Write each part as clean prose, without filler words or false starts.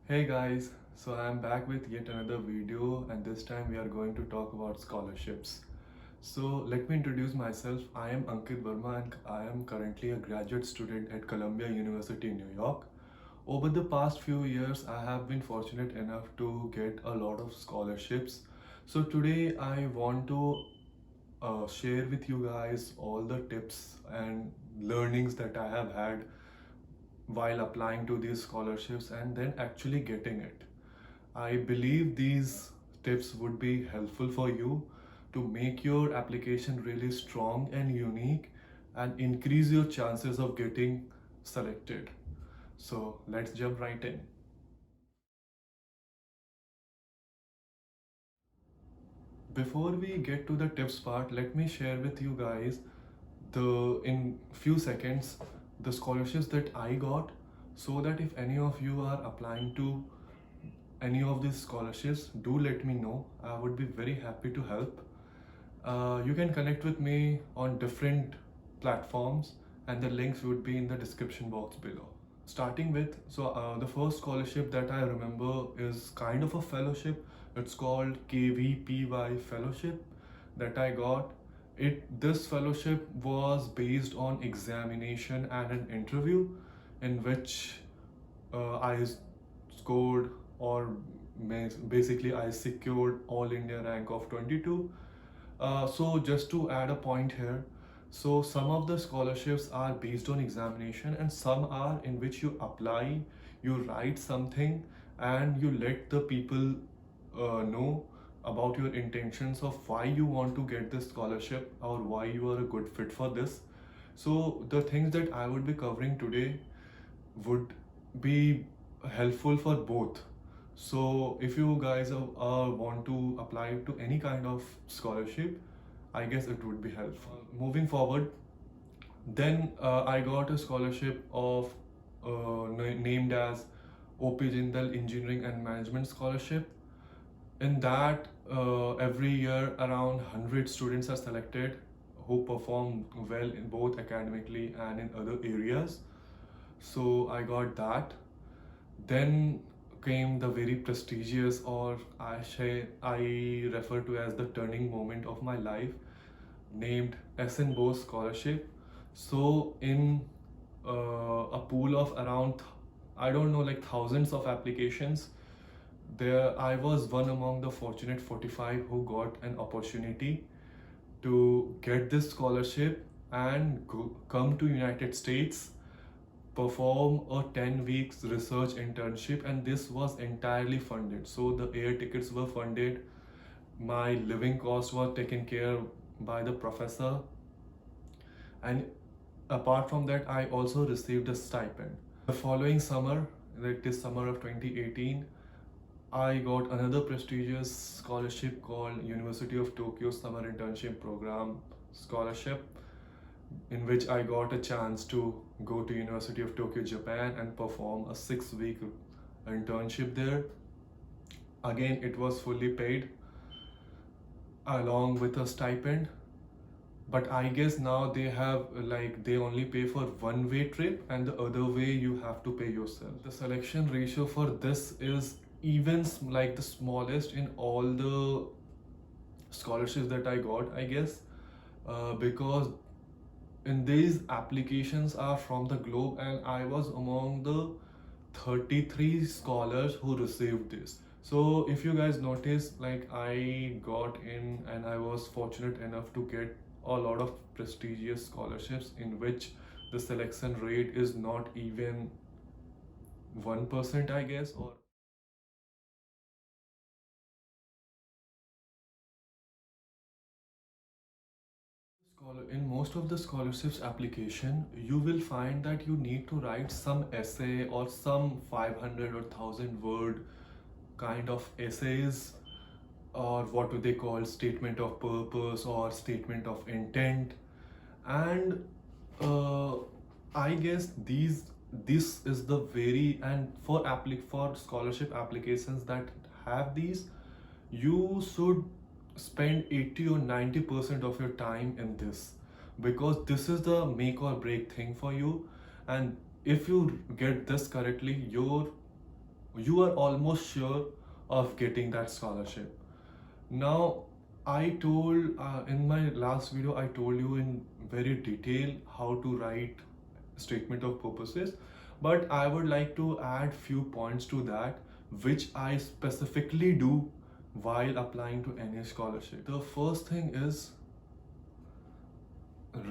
Hey guys, so I am back with yet another video, and this time we are going to talk about scholarships. So let me introduce myself. I am Ankit Verma and I am currently a graduate student at Columbia University, New York. Over the past few years, I have been fortunate enough to get a lot of scholarships. So today I want to share with you guys all the tips and learnings that I have had while applying to these scholarships and then actually getting it. I believe these tips would be helpful for you to make your application really strong and unique and increase your chances of getting selected. So let's jump right in. Before we get to the tips part, let me share with you guys in few seconds the scholarships that I got, so that if any of you are applying to any of these scholarships, do let me know. I would be very happy to help. You can connect with me on different platforms, and the links would be in the description box below. Starting with, the first scholarship that I remember is kind of a fellowship. It's called KVPY Fellowship that I got. This fellowship was based on examination and an interview, in which I scored, or basically I secured all India rank of 22. So just to add a point here, so some of the scholarships are based on examination and some are in which you apply, you write something, and you let the people know about your intentions of why you want to get this scholarship or why you are a good fit for this. So the things that I would be covering today would be helpful for both. So if you guys want to apply to any kind of scholarship, I guess it would be helpful. Moving forward, then I got a scholarship of named as OP Jindal Engineering and Management Scholarship. In that, every year around 100 students are selected who perform well in both academically and in other areas. So I got that. Then came the very prestigious, or I refer to as the turning moment of my life, named SN Bose Scholarship. So in a pool of around, I don't know, like thousands of applications, there I was one among the fortunate 45 who got an opportunity to get this scholarship and come to United States, perform a 10 weeks research internship, and this was entirely funded. So the air tickets were funded, my living costs were taken care by the professor, and apart from that I also received a stipend. The following summer, like this summer of 2018, I got another prestigious scholarship called University of Tokyo Summer Internship Program Scholarship, in which I got a chance to go to University of Tokyo, Japan, and perform a 6-week internship there. Again, it was fully paid along with a stipend. But I guess now they have, like, they only pay for one way trip, and the other way you have to pay yourself. The selection ratio for this is even like the smallest in all the scholarships that I got, I guess, because in these applications are from the globe, and I was among the 33 scholars who received this. So if you guys notice, like, I got in and I was fortunate enough to get a lot of prestigious scholarships in which the selection rate is not even 1%, I guess. Or in most of the scholarships application, you will find that you need to write some essay or some 500 or 1000 word kind of essays, or what do they call, statement of purpose or statement of intent. And uh, I guess this is the very, and for scholarship applications that have these, you should spend 80 or 90% of your time in this, because this is the make or break thing for you. And if you get this correctly, your you are almost sure of getting that scholarship. Now, I told in my last video, I told you in very detail how to write statement of purposes, but I would like to add few points to that, which I specifically do while applying to any scholarship. The first thing is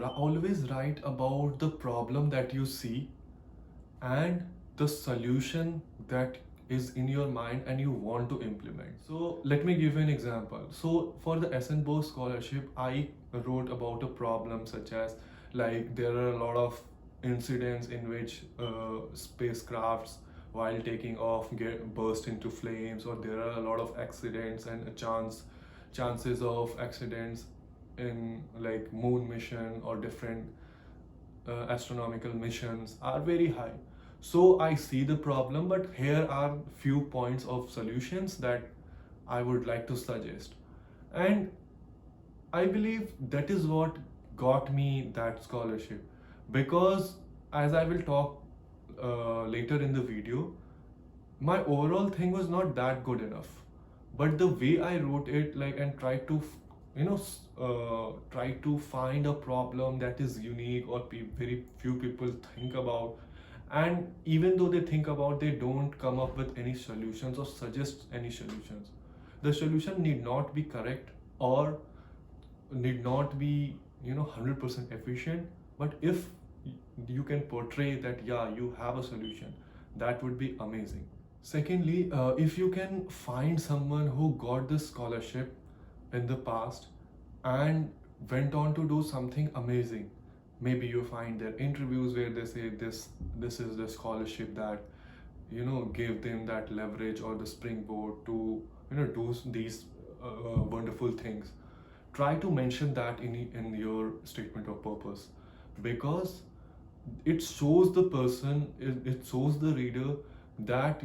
always write about the problem that you see and the solution that is in your mind and you want to implement. So let me give you an example. So for the Essenberg scholarship, I wrote about a problem such as, like, there are a lot of incidents in which spacecrafts while taking off get burst into flames, or there are a lot of accidents and chances of accidents in like moon mission or different astronomical missions are very high. So I see the problem, but here are few points of solutions that I would like to suggest. And I believe that is what got me that scholarship, because as I will talk later in the video, my overall thing was not that good enough, but the way I wrote it, like, and tried to try to find a problem that is unique or very few people think about, and even though they think about, they don't come up with any solutions or suggest any solutions. The solution need not be correct or need not be 100% efficient, but if you can portray that yeah, you have a solution, that would be amazing. Secondly, if you can find someone who got this scholarship in the past and went on to do something amazing, maybe you find their interviews where they say this is the scholarship that gave them that leverage or the springboard to do these wonderful things. Try to mention that in your statement of purpose, because it shows the person, it shows the reader that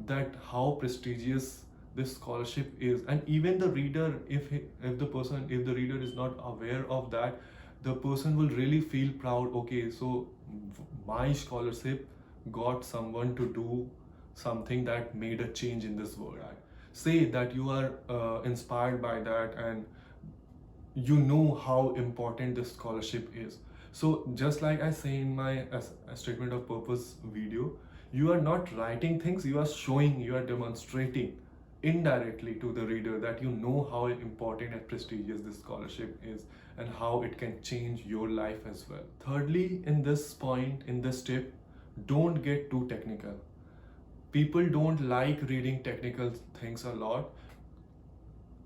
that how prestigious this scholarship is. And even the reader, if the reader is not aware of that, the person will really feel proud. Okay, so my scholarship got someone to do something that made a change in this world. Say that you are inspired by that, and you know how important this scholarship is. So just like I say in my statement of purpose video, you are not writing things, you are showing, you are demonstrating indirectly to the reader that you know how important and prestigious this scholarship is and how it can change your life as well. Thirdly, in this point, in this tip, don't get too technical. People don't like reading technical things a lot.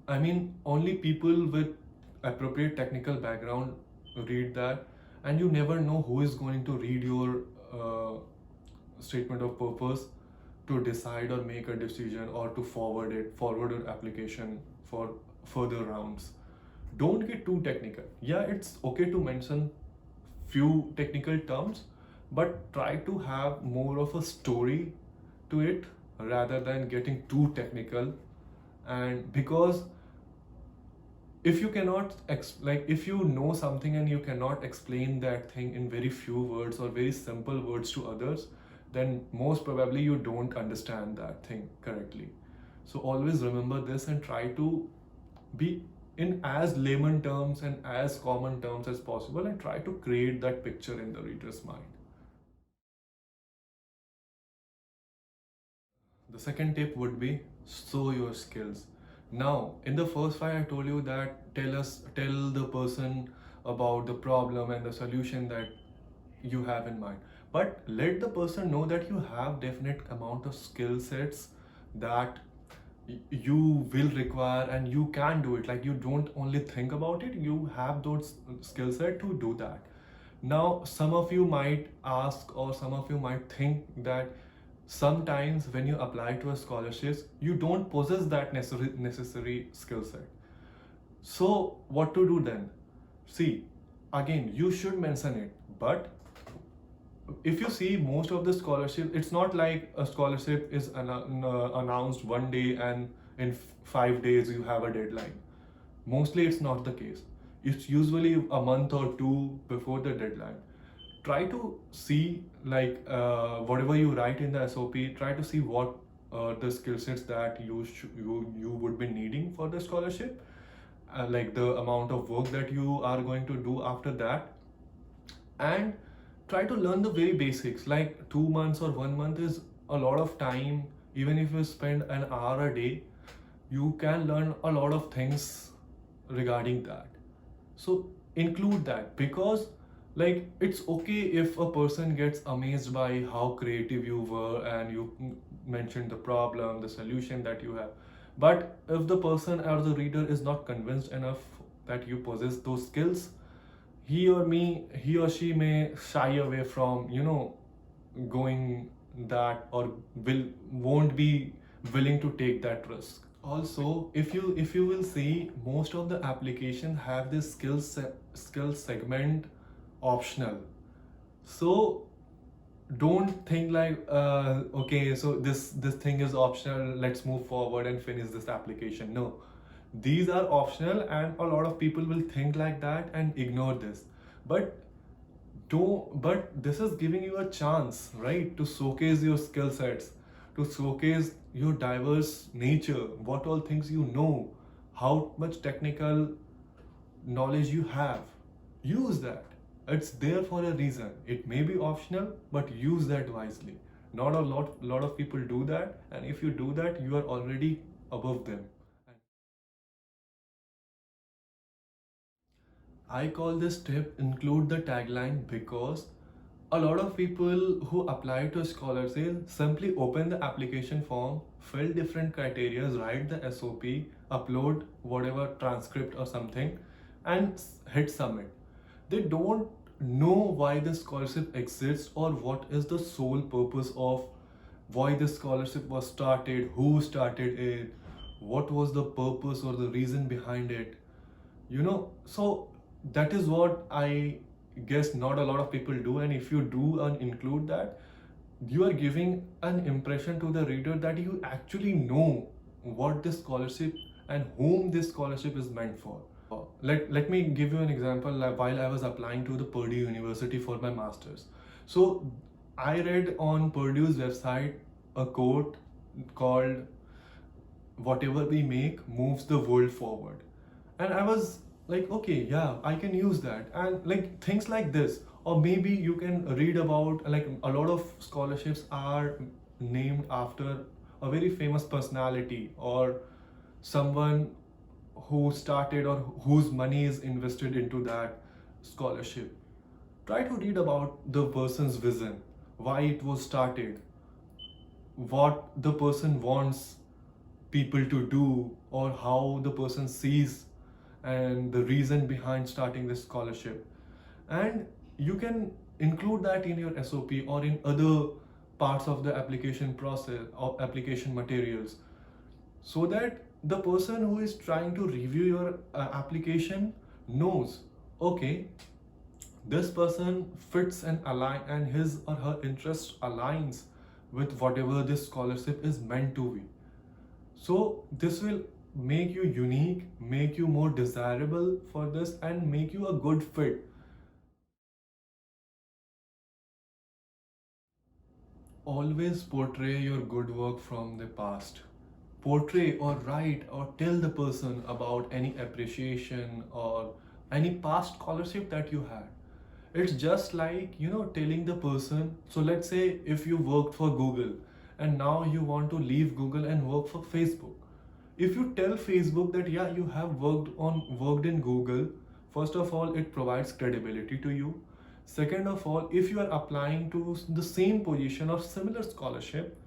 I mean, only people with appropriate technical background read that, and you never know who is going to read your statement of purpose to decide or make a decision or to forward your application for further rounds. Don't get too technical. Yeah, it's okay to mention few technical terms, but try to have more of a story to it rather than getting too technical. And because if you cannot if you know something and you cannot explain that thing in very few words or very simple words to others, then most probably you don't understand that thing correctly. So always remember this and try to be in as layman terms and as common terms as possible, and try to create that picture in the reader's mind. The second tip would be show your skills. Now, in the first five, I told you that tell the person about the problem and the solution that you have in mind. But let the person know that you have definite amount of skill sets that you will require and you can do it. Like, you don't only think about it, you have those skill set to do that. Now, some of you might ask, or some of you might think that sometimes when you apply to a scholarship, you don't possess that necessary skill set. So what to do then? See, again, you should mention it, but if you see most of the scholarship, it's not like a scholarship is announced one day and in 5 days you have a deadline. Mostly it's not the case. It's usually a month or two before the deadline. try to see, like, whatever you write in the SOP, try to see what the skill sets that you would be needing for the scholarship, like the amount of work that you are going to do after that, and try to learn the very basics. Like 2 months or 1 month is a lot of time. Even if you spend an hour a day, you can learn a lot of things regarding that. So include that, because like it's okay if a person gets amazed by how creative you were and you mentioned the problem, the solution that you have. But if the person or the reader is not convinced enough that you possess those skills, he or she may shy away from, going that, or won't be willing to take that risk. Also, if you will see, most of the application have this skill segment optional. So don't think like, okay, so this thing is optional, let's move forward and finish this application. No, these are optional, and a lot of people will think like that and ignore this. But but this is giving you a chance, right, to showcase your skill sets, to showcase your diverse nature, what all things you know, how much technical knowledge you have. Use that. It's there for a reason. It may be optional, but use that wisely. Not a lot of people do that, and if you do that, you are already above them. I call this tip include the tagline, because a lot of people who apply to scholarship simply open the application form, fill different criteria, write the SOP, upload whatever transcript or something, and hit submit. They don't know why the scholarship exists, or what is the sole purpose of why this scholarship was started, who started it, what was the purpose or the reason behind it. So that is what I guess not a lot of people do. And if you do and include that, you are giving an impression to the reader that you actually know what this scholarship and whom this scholarship is meant for. Let me give you an example. Like, while I was applying to the Purdue University for my master's, so I read on Purdue's website a quote called, "Whatever we make moves the world forward." And I was like, okay, yeah, I can use that. And like things like this. Or maybe you can read about, like, a lot of scholarships are named after a very famous personality, or someone who started, or whose money is invested into that scholarship. Try to read about the person's vision, why it was started, what the person wants people to do, or how the person sees, and the reason behind starting this scholarship. And you can include that in your SOP or in other parts of the application process or application materials, so that the person who is trying to review your application knows, okay, this person fits and align, and his or her interest aligns with whatever this scholarship is meant to be. So this will make you unique, make you more desirable for this, and make you a good fit. Always portray your good work from the past. Portray or write or tell the person about any appreciation or any past scholarship that you had. It's just like, telling the person. So let's say if you worked for Google and now you want to leave Google and work for Facebook. If you tell Facebook that, yeah, you have worked in Google, first of all, it provides credibility to you. Second of all, if you are applying to the same position or similar scholarship,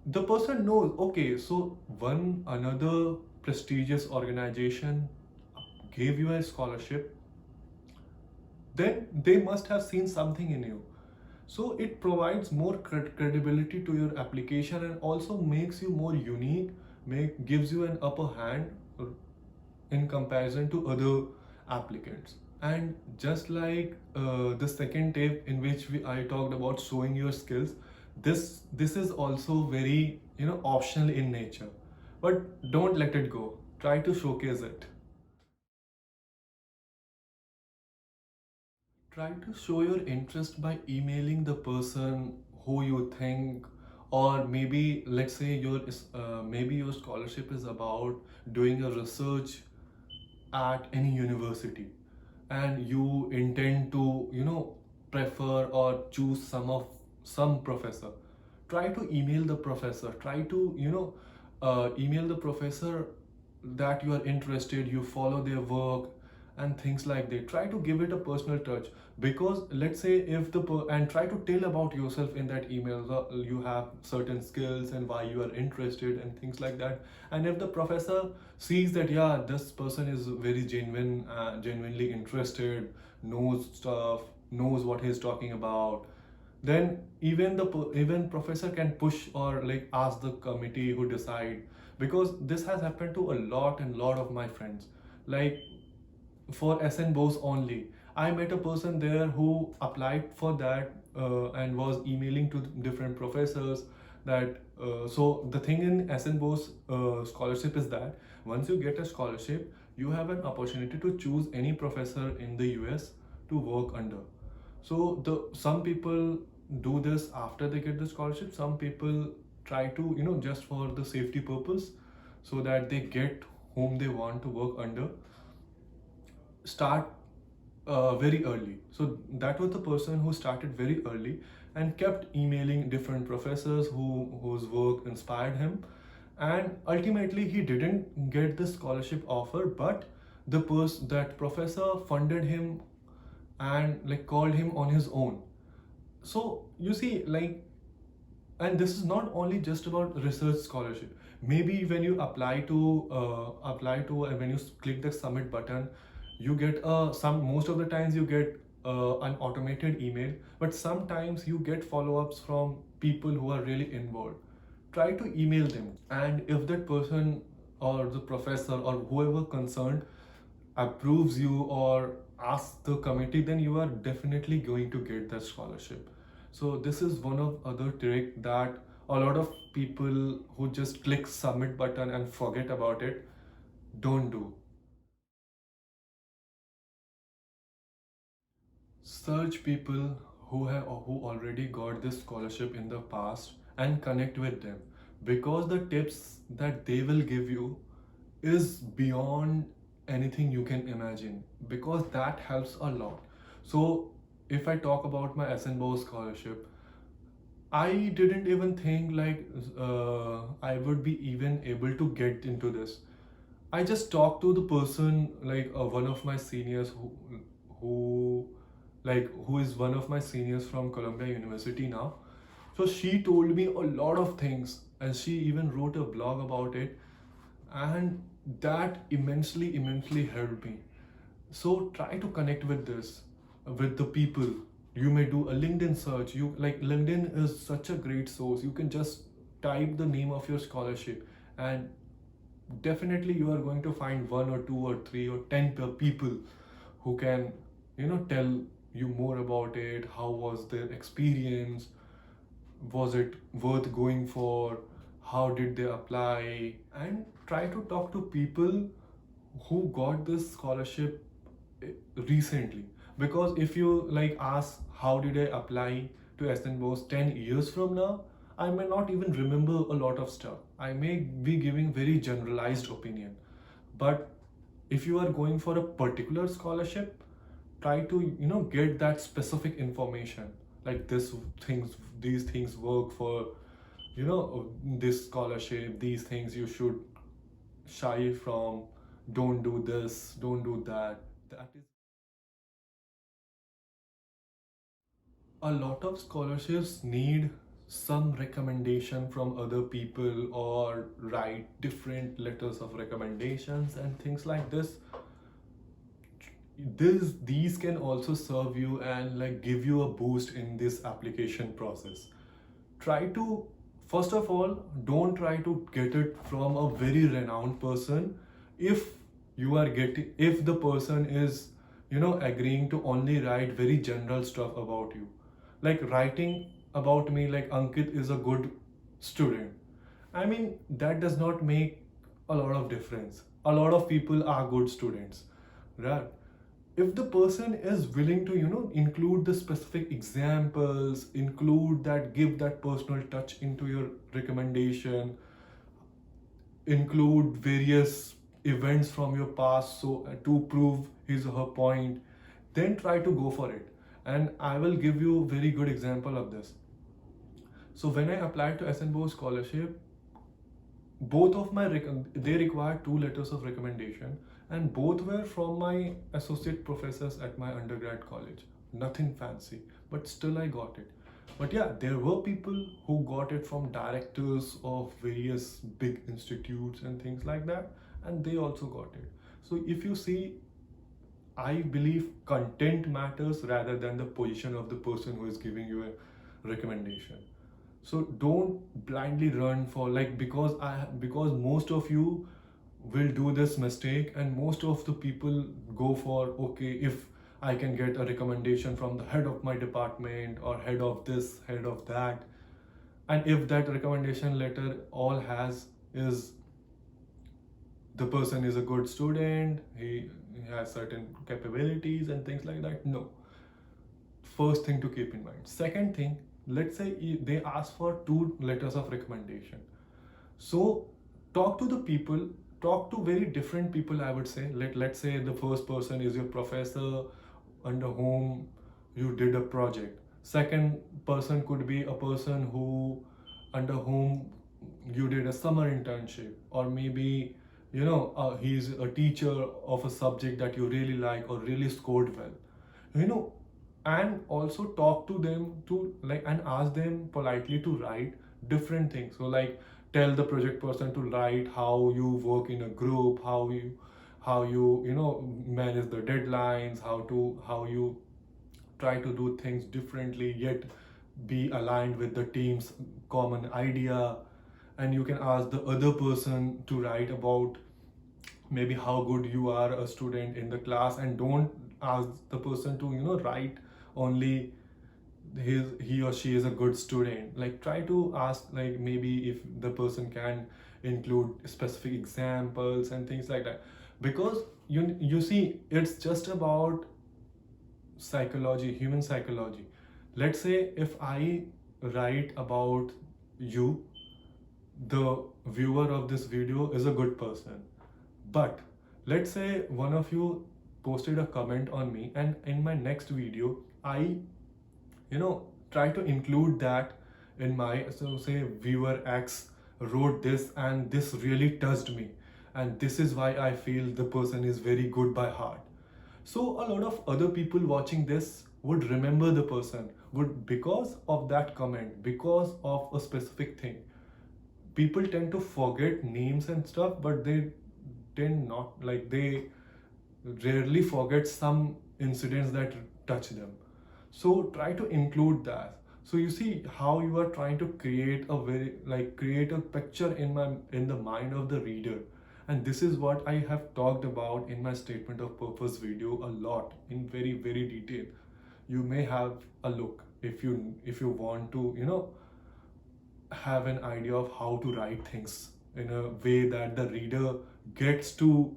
the person knows, okay, so one another prestigious organization gave you a scholarship, then they must have seen something in you. So it provides more credibility to your application, and also makes you more unique, gives you an upper hand in comparison to other applicants. And just like the second tip in which I talked about showing your skills, this is also very, optional in nature. But don't let it go. Try to showcase it. Try to show your interest by emailing the person who you think, or maybe let's say maybe your scholarship is about doing a research at any university, and you intend to prefer or choose some professor. Try to email the professor. Try to email the professor that you are interested, you follow their work and things like that. Try to give it a personal touch, because let's say if and try to tell about yourself in that email. You have certain skills and why you are interested and things like that. And if the professor sees that, yeah, this person is very genuinely interested, knows stuff, knows what he's talking about, then even professor can push or like ask the committee who decide. Because this has happened to a lot of my friends. Like for SN Bose only, I met a person there who applied for that, and was emailing to different professors that so the thing in SN Bose scholarship is that once you get a scholarship, you have an opportunity to choose any professor in the US to work under. So the some people do this after they get the scholarship. Some people try to just for the safety purpose, so that they get whom they want to work under, start very early. So that was the person who started very early and kept emailing different professors whose work inspired him. And ultimately, he didn't get the scholarship offer, but that professor funded him and like called him on his own. So you see, like, and this is not only just about research scholarship. Maybe when you when you click the submit button, you get some most of the times you get an automated email, but sometimes you get follow-ups from people who are really involved. Try to email them, and if that person or the professor or whoever concerned approves you or asks the committee, then you are definitely going to get that scholarship. So this is one of other trick that a lot of people who just click submit button and forget about it don't do. Search people who already got this scholarship in the past and connect with them, because the tips that they will give you is beyond anything you can imagine, because that helps a lot. So if I talk about my SNBO scholarship, I didn't even think like I would be even able to get into this. I just talked to the person, like one of my seniors who who is one of my seniors from Columbia University now. So she told me a lot of things, and she even wrote a blog about it, and that immensely helped me. So try to connect with this, with the people. You may do a LinkedIn search. You like LinkedIn is such a great source. You can just type the name of your scholarship, and definitely you are going to find one or two or three or 10 people who can tell you more about it. How was their experience? Was it worth going for? How did they apply? And try to talk to people who got this scholarship recently. Because if you like ask how did I apply to SN 10 years from now, I may not even remember a lot of stuff. I may be giving very generalized opinion. But if you are going for a particular scholarship, try to get that specific information, like these things work for this scholarship, these things you should shy from, don't do this, don't do that. That is a lot of scholarships need some recommendation from other people, or write different letters of recommendations and things like this. These can also serve you and like give you a boost in this application process. Try to, first of all, don't try to get it from a very renowned person. If if the person is agreeing to only write very general stuff about you, like writing about me like Ankit is a good student, I mean, that does not make a lot of difference. A lot of people are good students, right? if the person is willing to include the specific examples, include that, give that personal touch into your recommendation, include various events from your past, so to prove his or her point, then try to go for it. And I will give you a very good example of this. So when I applied to SNBO scholarship, both of my they required two letters of recommendation, and both were from my associate professors at my undergrad college. Nothing fancy, but still I got it. But yeah, there were people who got it from directors of various big institutes and things like that, and they also got it. So if you see, I believe content matters rather than the position of the person who is giving you a recommendation. So don't blindly run for, like, because most of you will do this mistake, and most of the people go for, okay, if I can get a recommendation from the head of my department or head of this, head of that, and if that recommendation letter all has is the person is a good student, he has certain capabilities and things like that. No. First thing to keep in mind. Second thing, let's say they ask for two letters of recommendation. So talk to the people, talk to very different people, I would say. Let's say the first person is your professor under whom you did a project. Second person could be a person who under whom you did a summer internship, or maybe he's a teacher of a subject that you really like or really scored well. you know and also talk to them to, like, and ask them politely to write different things. So, like, tell the project person to write how you work in a group, how you manage the deadlines, how you try to do things differently yet be aligned with the team's common idea. And you can ask the other person to write about maybe how good you are a student in the class, and don't ask the person to write only he or she is a good student. Like, try to ask, like, maybe if the person can include specific examples and things like that. Because you see, it's just about psychology, human psychology. Let's say if I write about you, the viewer of this video is a good person. But let's say one of you posted a comment on me, and in my next video, I try to include that in my, so say viewer X wrote this and this really touched me, and this is why I feel the person is very good by heart. So a lot of other people watching this would remember the person, would, because of that comment, because of a specific thing. People tend to forget names and stuff, but they tend not, like, they rarely forget some incidents that touch them. So try to include that. So you see how you are trying to create a very, like, create a picture in the mind of the reader. And this is what I have talked about in my statement of purpose video a lot, in very, very detail. You may have a look if you want to have an idea of how to write things in a way that the reader gets to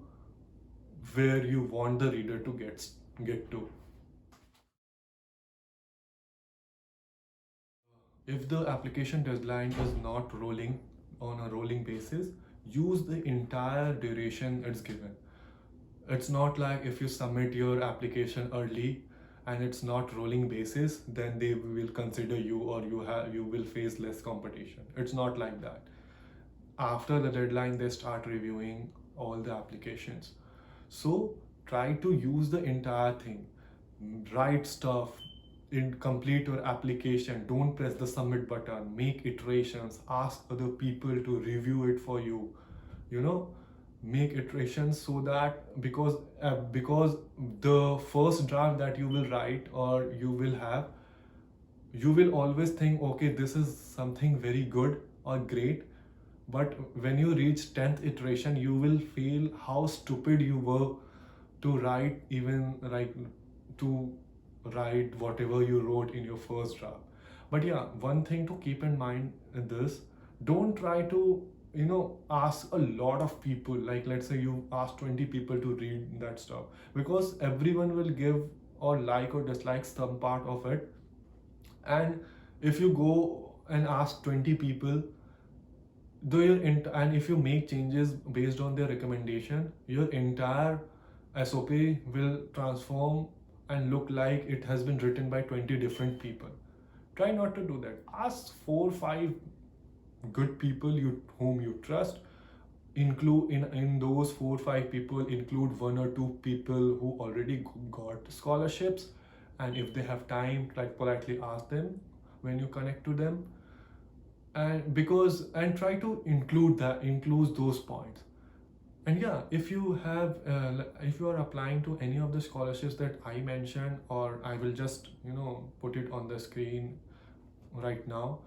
where you want the reader to get to. If the application deadline is not rolling on a rolling basis, use the entire duration it's given. It's not like if you submit your application early and it's not rolling basis, then they will consider you, or you will face less competition. It's not like that. After the deadline, they start reviewing all the applications. So try to use the entire thing. Write stuff, complete your application. Don't press the submit button. Make iterations. Ask other people to review it for you. You know, make iterations, so that because the first draft that you will write or you will have, you will always think, okay, this is something very good or great. But when you reach 10th iteration, you will feel how stupid you were to write, even like to write whatever you wrote in your first draft. But yeah, one thing to keep in mind in this, don't try to ask a lot of people, like let's say you ask 20 people to read that stuff, because everyone will give or like or dislike some part of it. And if you go and ask 20 people, though and if you make changes based on their recommendation, your entire SOP will transform and look like it has been written by 20 different people. Try not to do that. Ask 4 5 good people whom you trust. Include in those 4 5 people, include 1 or 2 people who already got scholarships, and if they have time, like politely ask them when you connect to them. And try to include those points. And yeah, if you have if you are applying to any of the scholarships that I mentioned, or I will just put it on the screen right now,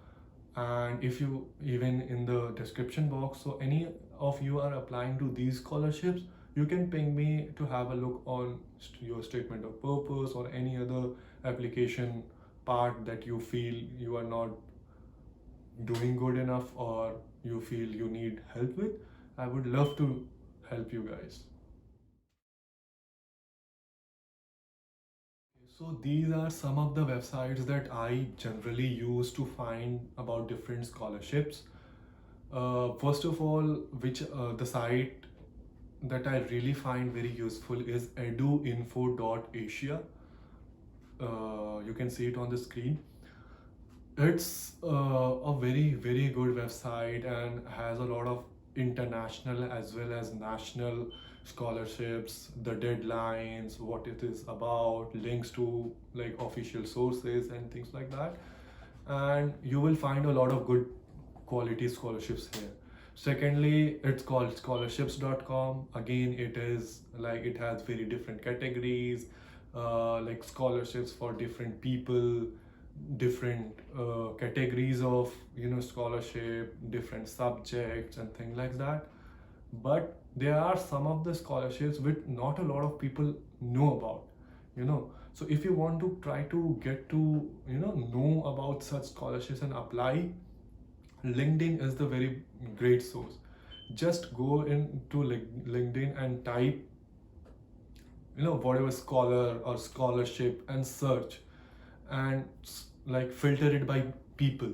and if you even in the description box, so any of you are applying to these scholarships, you can ping me to have a look on your statement of purpose or any other application part that you feel you are not doing good enough, or you feel you need help with. I would love to help you guys. So these are some of the websites that I generally use to find about different scholarships. First of all, which the site that I really find very useful is eduinfo.asia. You can see it on the screen. It's a very, very good website and has a lot of international as well as national scholarships, the deadlines, what it is about, links to like official sources and things like that. And you will find a lot of good quality scholarships here. Secondly, it's called scholarships.com. Again, it is like it has very different categories, like scholarships for different people, different categories of scholarship, different subjects and things like that. But there are some of the scholarships which not a lot of people know about, so if you want to try to get to know about such scholarships and apply, LinkedIn is the very great source. Just go into LinkedIn and type whatever scholar or scholarship and search, and like filter it by people.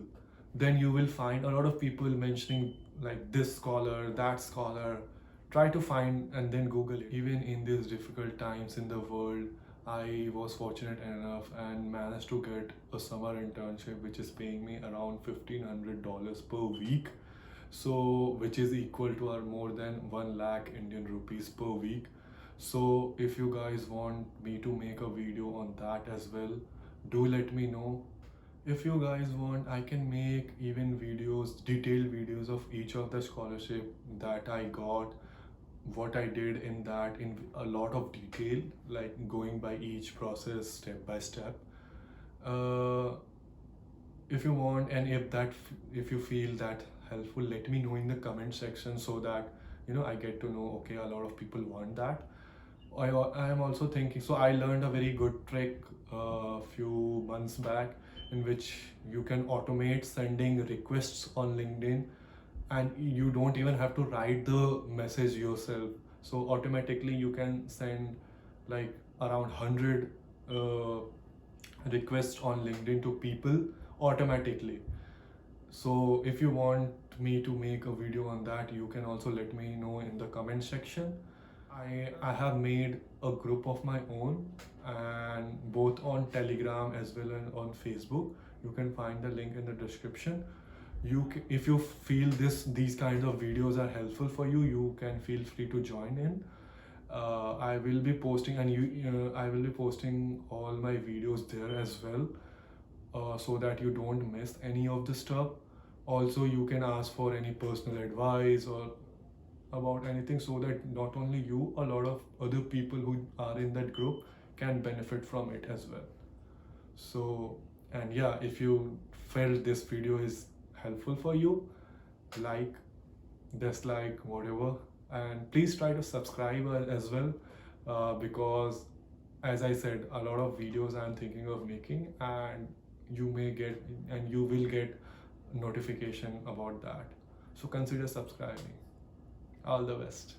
Then you will find a lot of people mentioning like this scholar, that scholar. Try to find and then Google it. Even in these difficult times in the world, I was fortunate enough and managed to get a summer internship which is paying me around $1,500 per week. So, which is equal to our more than 1 lakh Indian rupees per week. So, if you guys want me to make a video on that as well, do let me know. If you guys want, I can make even videos, detailed videos of each of the scholarship that I got, what I did in that in a lot of detail, like going by each process step by step. Uh, if you want, and if you feel that helpful, let me know in the comment section, so that I get to know, okay, a lot of people want that. I am also thinking, so I learned a very good trick a few months back, in which you can automate sending requests on LinkedIn, and you don't even have to write the message yourself. So automatically you can send like around 100 uh, requests on LinkedIn to people automatically. So if you want me to make a video on that, you can also let me know in the comment section. I have made a group of my own, and both on Telegram as well as on Facebook. You can find the link in the description. If you feel these kinds of videos are helpful for you, you can feel free to join in. I will be posting, and I will be posting all my videos there as well, so that you don't miss any of the stuff. Also, you can ask for any personal advice or about anything, so that not only you, a lot of other people who are in that group can benefit from it as well. So, and yeah, if you felt this video is helpful for you, like, dislike, whatever, and please try to subscribe as well, because as I said, a lot of videos I'm thinking of making, and you will get notification about that. So consider subscribing. All the best.